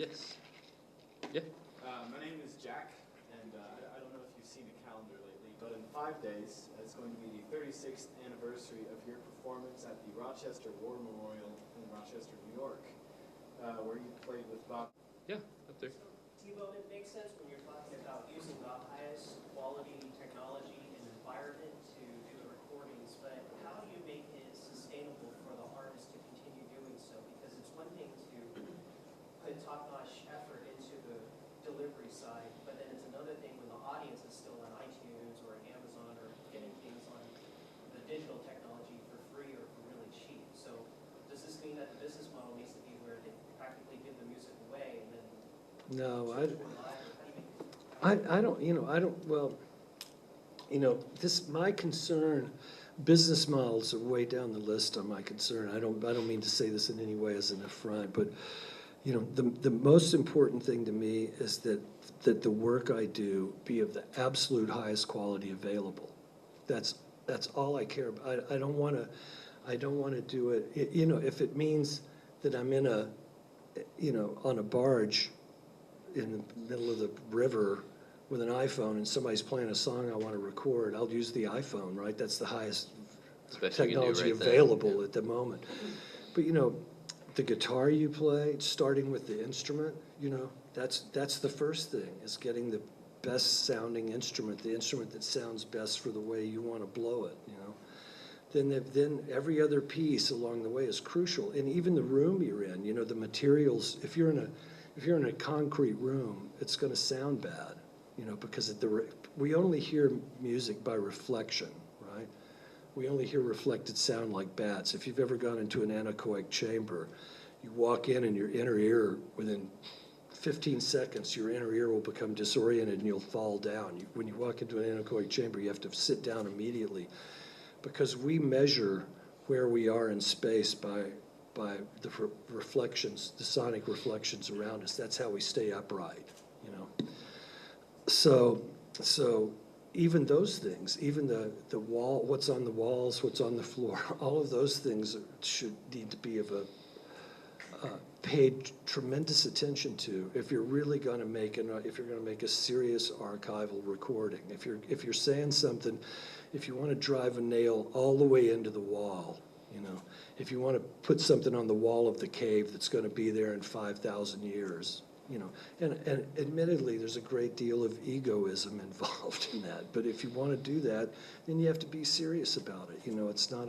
Yes. Yeah. My name is Jack, and I don't know if you've seen a calendar lately, but in 5 days, it's going to be the 36th anniversary of your performance at the Rochester War Memorial in Rochester, New York, where you played with Bob. Yeah, up there. So, T-Bone, it makes sense when you're talking about using the highest quality technology and environment to do the recordings, but how do you make it sustainable for the artist to continue doing so? Because it's one thing to put top-notch effort into the delivery side, but then it's another thing when the audience is still on iTunes or Amazon or getting things on the digital technology for free or for really cheap. So does this mean that the business model needs to be where they practically give the music away and then No, my concern, business models are way down the list on my concern. I don't mean to say this in any way as an affront, but the most important thing to me is that the work I do be of the absolute highest quality available. That's all I care about. I don't want to do it. If it means that I'm in on a barge in the middle of the river with an iPhone and somebody's playing a song I want to record, I'll use the iPhone, right? That's the highest technology available at the moment. But the guitar you play, starting with the instrument, that's the first thing, is getting the best sounding instrument, the instrument that sounds best for the way you want to blow it, Then every other piece along the way is crucial, and even the room you're in, the materials. If you're in a concrete room, it's going to sound bad, because we only hear music by reflection, right? We only hear reflected sound like bats. If you've ever gone into an anechoic chamber, you walk in and your inner ear, within 15 seconds, your inner ear will become disoriented and you'll fall down. When you walk into an anechoic chamber, you have to sit down immediately, because we measure where we are in space by the reflections, the sonic reflections around us. That's how we stay upright, So even those things, even the wall, what's on the walls, what's on the floor, all of those things should need to be paid tremendous attention to if you're really going to make a serious archival recording. If you're saying something, if you want to drive a nail all the way into the wall, if you want to put something on the wall of the cave that's going to be there in 5,000 years, and admittedly, there's a great deal of egoism involved in that. But if you want to do that, then you have to be serious about it. It's not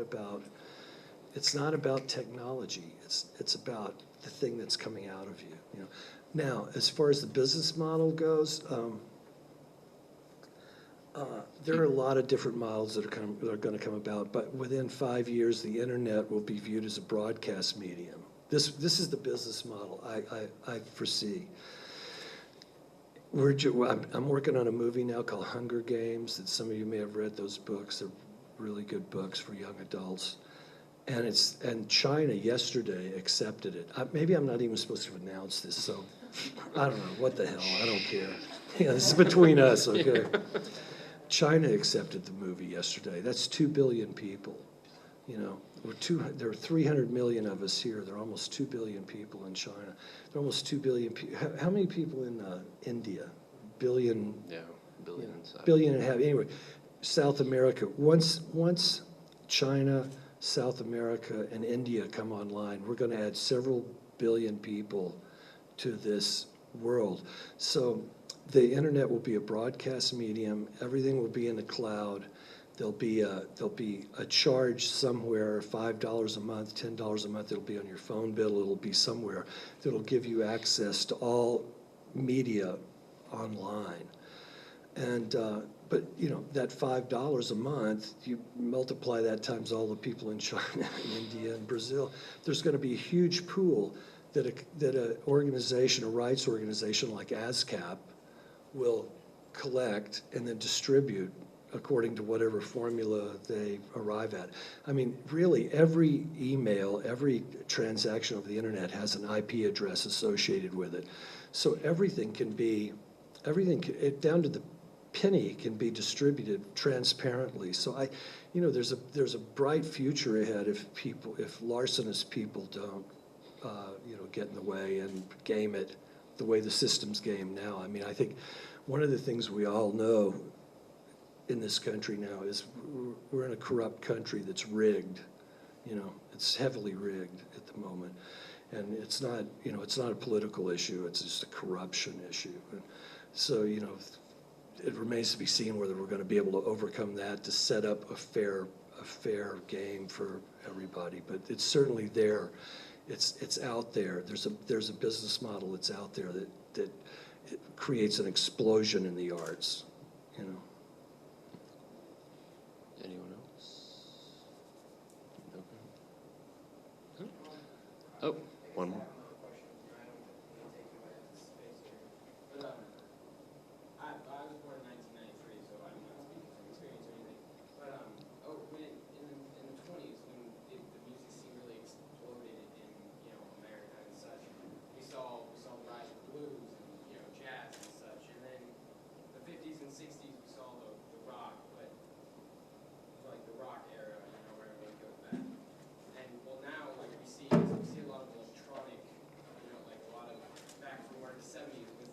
about technology. It's about the thing that's coming out of you. Now, as far as the business model goes, there are a lot of different models that are going to come about. But within 5 years, the internet will be viewed as a broadcast medium. This is the business model I foresee. I'm working on a movie now called Hunger Games, that some of you may have read those books. They're really good books for young adults. And China yesterday accepted it. Maybe I'm not even supposed to announce this, so I don't know. What the hell? I don't care. This is between us, okay? China accepted the movie yesterday. That's 2 billion people. There are 300 million of us here. There are almost 2 billion people in China. There are almost 2 billion people. How many people in India? Billion? Yeah, billion. Billion and a half. Anyway, South America. Once China, South America, and India come online, we're going to add several billion people to this world. So the internet will be a broadcast medium. Everything will be in the cloud. There'll be a charge somewhere, $5 a month, $10 a month. It'll be on your phone bill. It'll be somewhere that'll give you access to all media online. And but that $5 a month, you multiply that times all the people in China and India and Brazil. There's going to be a huge pool that a organization, a rights organization like ASCAP, will collect and then distribute according to whatever formula they arrive at. I mean, really, every email, every transaction over the internet has an IP address associated with it. So everything, down to the penny, can be distributed transparently. So there's a bright future ahead if larcenous people don't, get in the way and game it the way the system's game now. I mean, I think one of the things we all know in this country now is we're in a corrupt country that's rigged. You know, it's heavily rigged at the moment. And it's not, you know, it's not a political issue, it's just a corruption issue. And so, you know, it remains to be seen whether we're going to be able to overcome that to set up a fair game for everybody. But it's certainly there. It's out there. There's a business model that's out there that it creates an explosion in the arts, you know. Anyone else? No? Oh, one more. I was born in 1993, so I'm not speaking from experience or anything. But in the 20s, when the music scene really exploded in America and such, we saw the rise of blues and jazz and such. And then the 50s and 60s, we saw the rock, but like the rock era, where everyone goes back. And well, now like we see a lot of electronic, like a lot of back from where the 70s with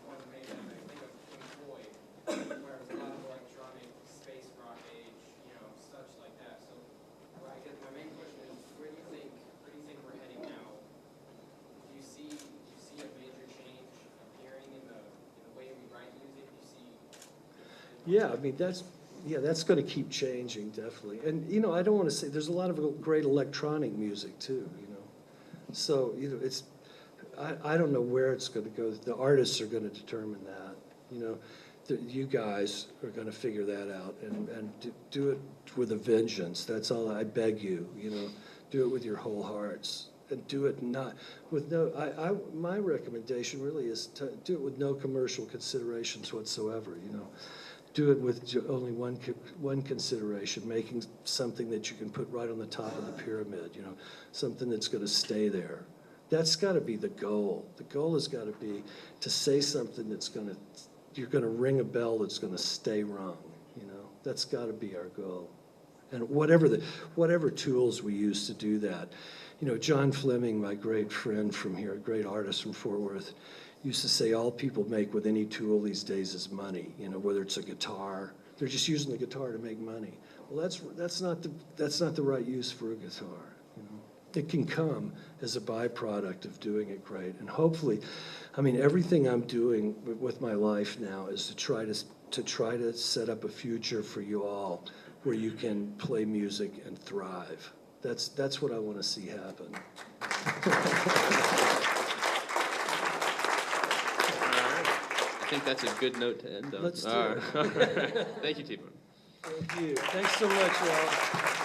one made up, I think of Pink Floyd, where it was a lot of electronic space rock age, such like that. So I guess my main question is, where do you think we're heading now? Do you see a major change appearing in the way we write music? Do you see? Yeah, I mean, that's going to keep changing, definitely. And, I don't want to say, there's a lot of great electronic music, too, So, it's, I don't know where it's going to go. The artists are going to determine that, You guys are going to figure that out and do it with a vengeance. That's all I beg you, Do it with your whole hearts. And do it not with no. My recommendation really is to do it with no commercial considerations whatsoever. Do it with only one consideration, making something that you can put right on the top of the pyramid. Something that's going to stay there. That's got to be the goal. The goal has got to be to say something that's you're going to ring a bell that's going to stay rung. That's got to be our goal. And whatever tools we use to do that. John Fleming, my great friend from here, a great artist from Fort Worth, used to say all people make with any tool these days is money. Whether it's a guitar, they're just using the guitar to make money. Well, that's not the right use for a guitar. It can come as a byproduct of doing it great, and hopefully, everything I'm doing with my life now is to try to set up a future for you all where you can play music and thrive. That's what I want to see happen. All right. I think that's a good note to end on. Let's do All it. right. Thank you, T-Bone. Thank you. Thanks so much, y'all.